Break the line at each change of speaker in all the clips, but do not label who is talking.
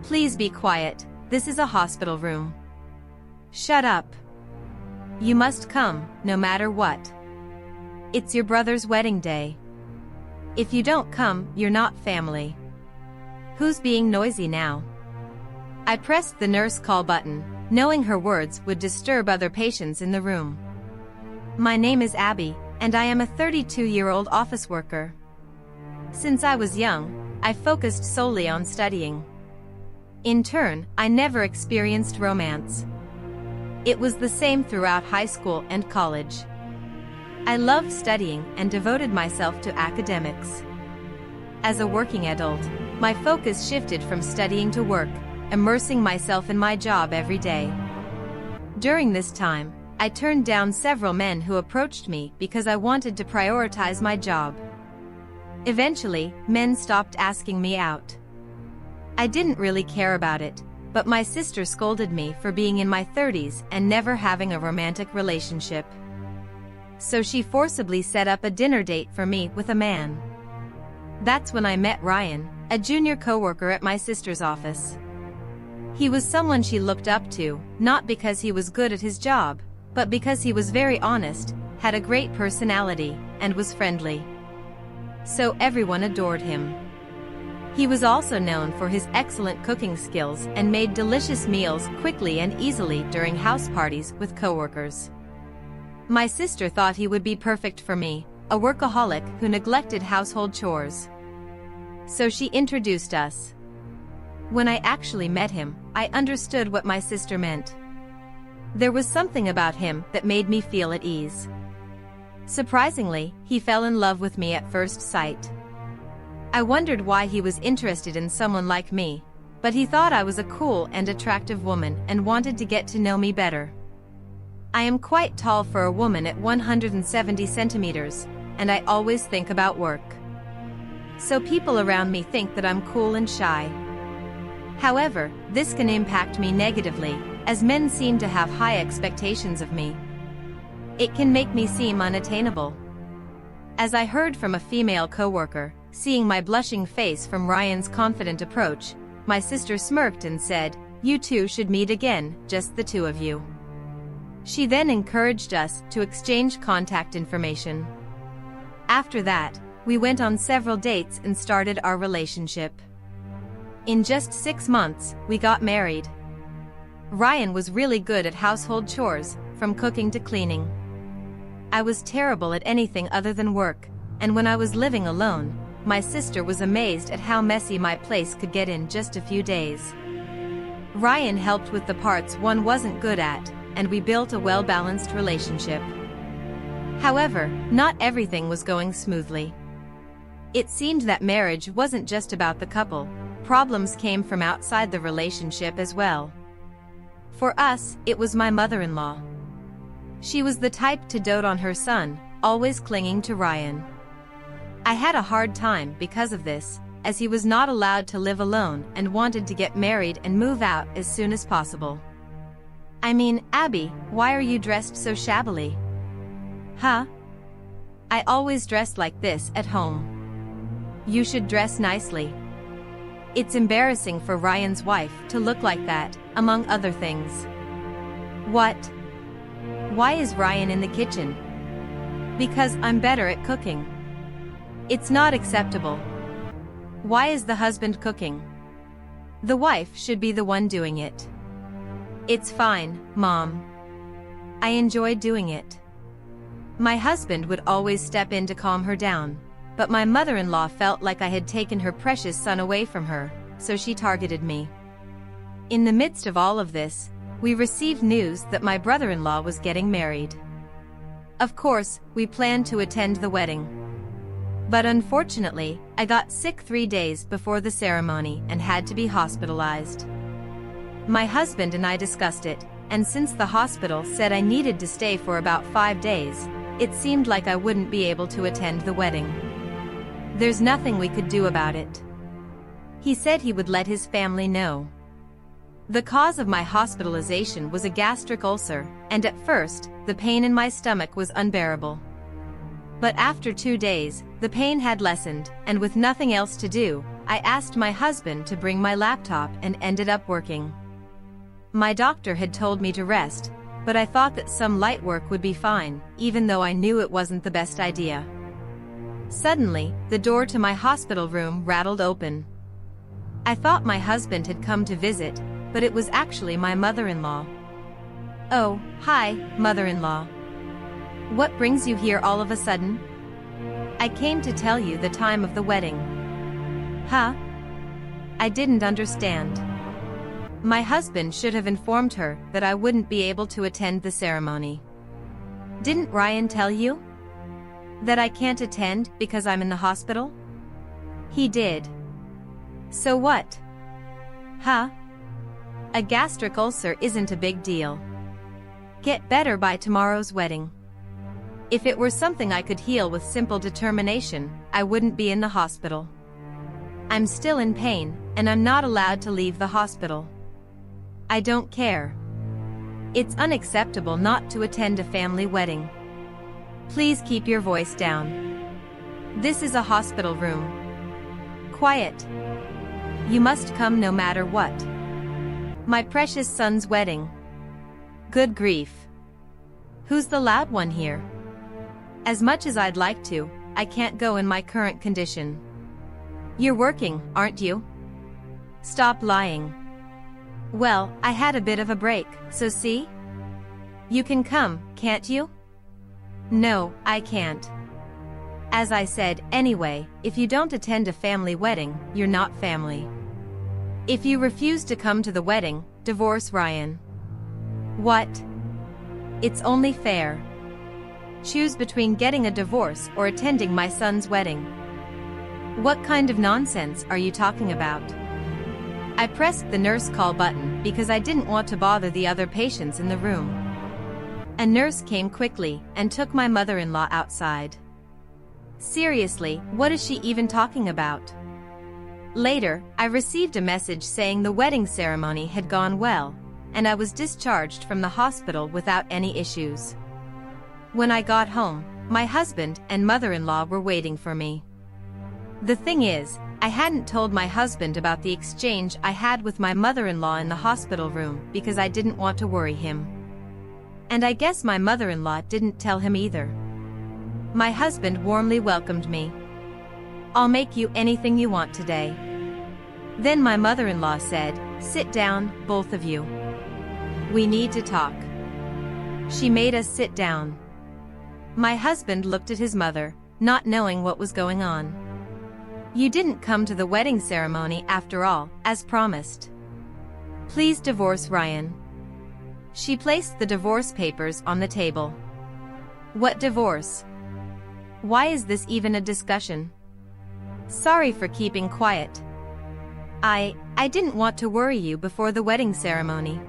Please be quiet, this is a hospital room. Shut up. You must come, no matter what. It's your brother's wedding day. If you don't come, you're not family. Who's being noisy now? I pressed the nurse call button, knowing her words would disturb other patients in the room. My name is Abby, and I am a 32-year-old office worker. Since I was young, I focused solely on studying. In turn, I never experienced romance. It was the same throughout high school and college. I loved studying and devoted myself to academics. As a working adult, my focus shifted from studying to work, immersing myself in my job every day. During this time, I turned down several men who approached me because I wanted to prioritize my job. Eventually, men stopped asking me out. I didn't really care about it, but my sister scolded me for being in my 30s and never having a romantic relationship. So she forcibly set up a dinner date for me with a man. That's when I met Ryan, a junior coworker at my sister's office. He was someone she looked up to, not because he was good at his job, but because he was very honest, had a great personality, and was friendly. So everyone adored him. He was also known for his excellent cooking skills and made delicious meals quickly and easily during house parties with coworkers. My sister thought he would be perfect for me, a workaholic who neglected household chores. So she introduced us. When I actually met him, I understood what my sister meant. There was something about him that made me feel at ease. Surprisingly, he fell in love with me at first sight. I wondered why he was interested in someone like me, but he thought I was a cool and attractive woman and wanted to get to know me better. I am quite tall for a woman at 170 centimeters, and I always think about work. So people around me think that I'm cool and shy. However, this can impact me negatively, as men seem to have high expectations of me. It can make me seem unattainable. As I heard from a female coworker, seeing my blushing face from Ryan's confident approach, my sister smirked and said, "You two should meet again, just the two of you." She then encouraged us to exchange contact information. After that, we went on several dates and started our relationship. In just 6 months, we got married. Ryan was really good at household chores, from cooking to cleaning. I was terrible at anything other than work, and when I was living alone, my sister was amazed at how messy my place could get in just a few days. Ryan helped with the parts one wasn't good at, and we built a well-balanced relationship. However, not everything was going smoothly. It seemed that marriage wasn't just about the couple, problems came from outside the relationship as well. For us, it was my mother-in-law. She was the type to dote on her son, always clinging to Ryan. I had a hard time because of this, as he was not allowed to live alone and wanted to get married and move out as soon as possible. I mean, Abby, why are you dressed so shabbily? Huh? I always dress like this at home. You should dress nicely. It's embarrassing for Ryan's wife to look like that, among other things. What? Why is Ryan in the kitchen? Because I'm better at cooking. It's not acceptable. Why is the husband cooking? The wife should be the one doing it. It's fine, Mom. I enjoy doing it. My husband would always step in to calm her down, but my mother-in-law felt like I had taken her precious son away from her, so she targeted me. In the midst of all of this, we received news that my brother-in-law was getting married. Of course, we planned to attend the wedding. But unfortunately, I got sick 3 days before the ceremony and had to be hospitalized. My husband and I discussed it, and since the hospital said I needed to stay for about 5 days, it seemed like I wouldn't be able to attend the wedding. There's nothing we could do about it. He said he would let his family know. The cause of my hospitalization was a gastric ulcer, and at first, the pain in my stomach was unbearable. But after 2 days, the pain had lessened, and with nothing else to do, I asked my husband to bring my laptop and ended up working. My doctor had told me to rest, but I thought that some light work would be fine, even though I knew it wasn't the best idea. Suddenly, the door to my hospital room rattled open. I thought my husband had come to visit, but it was actually my mother-in-law. "Oh, hi, mother-in-law. What brings you here all of a sudden?" "I came to tell you the time of the wedding." "Huh?" I didn't understand. My husband should have informed her that I wouldn't be able to attend the ceremony. "Didn't Ryan tell you that I can't attend because I'm in the hospital?" "He did." "So what?" "Huh? A gastric ulcer isn't a big deal. Get better by tomorrow's wedding. If it were something I could heal with simple determination, I wouldn't be in the hospital. I'm still in pain, and I'm not allowed to leave the hospital. I don't care. It's unacceptable not to attend a family wedding. Please keep your voice down. This is a hospital room. Quiet. You must come no matter what. My precious son's wedding. Good grief. Who's the loud one here? As much as I'd like to, I can't go in my current condition. You're working, aren't you? Stop lying. Well, I had a bit of a break, so see? You can come, can't you? No, I can't. As I said, anyway, if you don't attend a family wedding, you're not family. If you refuse to come to the wedding, divorce Ryan. What? It's only fair. Choose between getting a divorce or attending my son's wedding. What kind of nonsense are you talking about? I pressed the nurse call button because I didn't want to bother the other patients in the room. A nurse came quickly and took my mother-in-law outside. Seriously, what is she even talking about? Later, I received a message saying the wedding ceremony had gone well, and I was discharged from the hospital without any issues. When I got home, my husband and mother-in-law were waiting for me. The thing is, I hadn't told my husband about the exchange I had with my mother-in-law in the hospital room because I didn't want to worry him. And I guess my mother-in-law didn't tell him either. My husband warmly welcomed me. "I'll make you anything you want today." Then my mother-in-law said, "Sit down, both of you. We need to talk." She made us sit down. My husband looked at his mother, not knowing what was going on. "You didn't come to the wedding ceremony after all, as promised. Please divorce Ryan." She placed the divorce papers on the table. "What divorce? Why is this even a discussion? Sorry for keeping quiet. I didn't want to worry you before the wedding ceremony."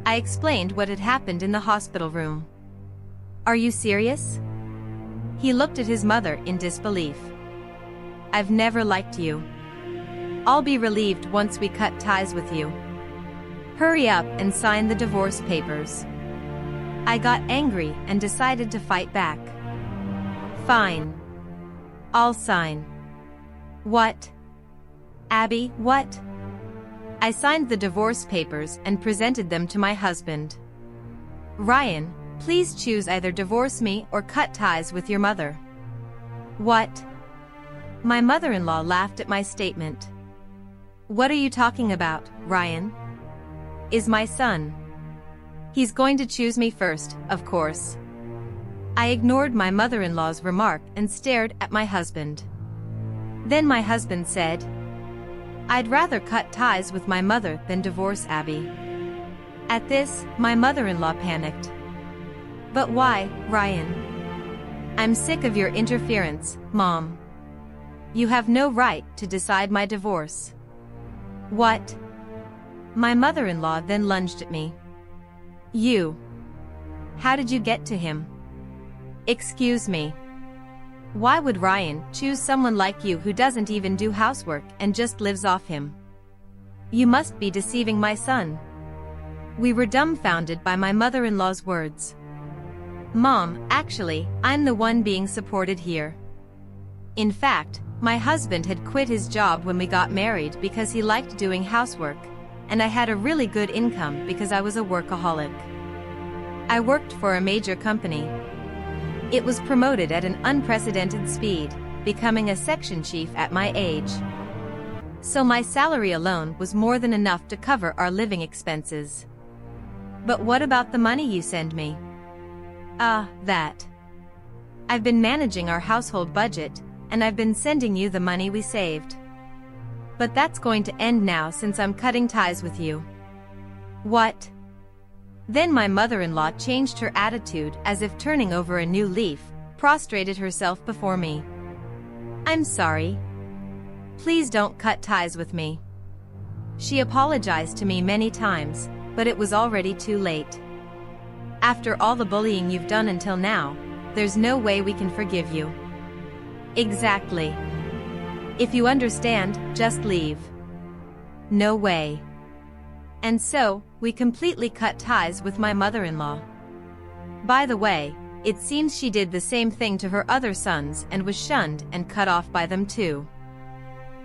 I explained what had happened in the hospital room. "Are you serious?" He looked at his mother in disbelief. "I've never liked you. I'll be relieved once we cut ties with you. Hurry up and sign the divorce papers." I got angry and decided to fight back. "Fine. I'll sign." "What? Abby, what?" I signed the divorce papers and presented them to my husband. "Ryan, please choose either divorce me or cut ties with your mother." "What?" My mother-in-law laughed at my statement. "What are you talking about, Ryan? Is my son. He's going to choose me first, of course." I ignored my mother-in-law's remark and stared at my husband. Then my husband said, "I'd rather cut ties with my mother than divorce Abby." At this, my mother-in-law panicked. "But why, Ryan? I'm sick of your interference, Mom. You have no right to decide my divorce." "What?" My mother-in-law then lunged at me. "You. How did you get to him? Excuse me. Why would Ryan choose someone like you who doesn't even do housework and just lives off him? You must be deceiving my son." We were dumbfounded by my mother-in-law's words. "Mom, actually, I'm the one being supported here. In fact, My husband had quit his job when we got married because he liked doing housework, and I had a really good income because I was a workaholic. I worked for a major company. It was promoted at an unprecedented speed, becoming a section chief at my age. So my salary alone was more than enough to cover our living expenses. But what about the money you send me? That. I've been managing our household budget, and I've been sending you the money we saved. But that's going to end now since I'm cutting ties with you. What? Then my mother-in-law changed her attitude as if turning over a new leaf, prostrated herself before me. I'm sorry. Please don't cut ties with me. She apologized to me many times, but it was already too late. After all the bullying you've done until now, there's no way we can forgive you. Exactly. If you understand, just leave. No way. And so, we completely cut ties with my mother-in-law. By the way, it seems she did the same thing to her other sons and was shunned and cut off by them too.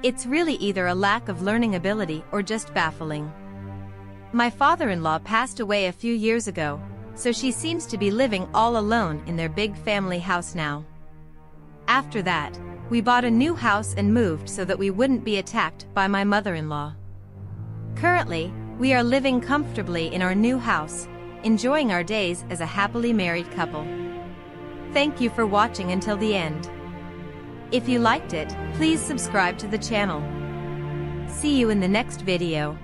It's really either a lack of learning ability or just baffling. My father-in-law passed away a few years ago, so she seems to be living all alone in their big family house now. After that, we bought a new house and moved so that we wouldn't be attacked by my mother-in-law. Currently, we are living comfortably in our new house, enjoying our days as a happily married couple. Thank you for watching until the end. If you liked it, please subscribe to the channel. See you in the next video.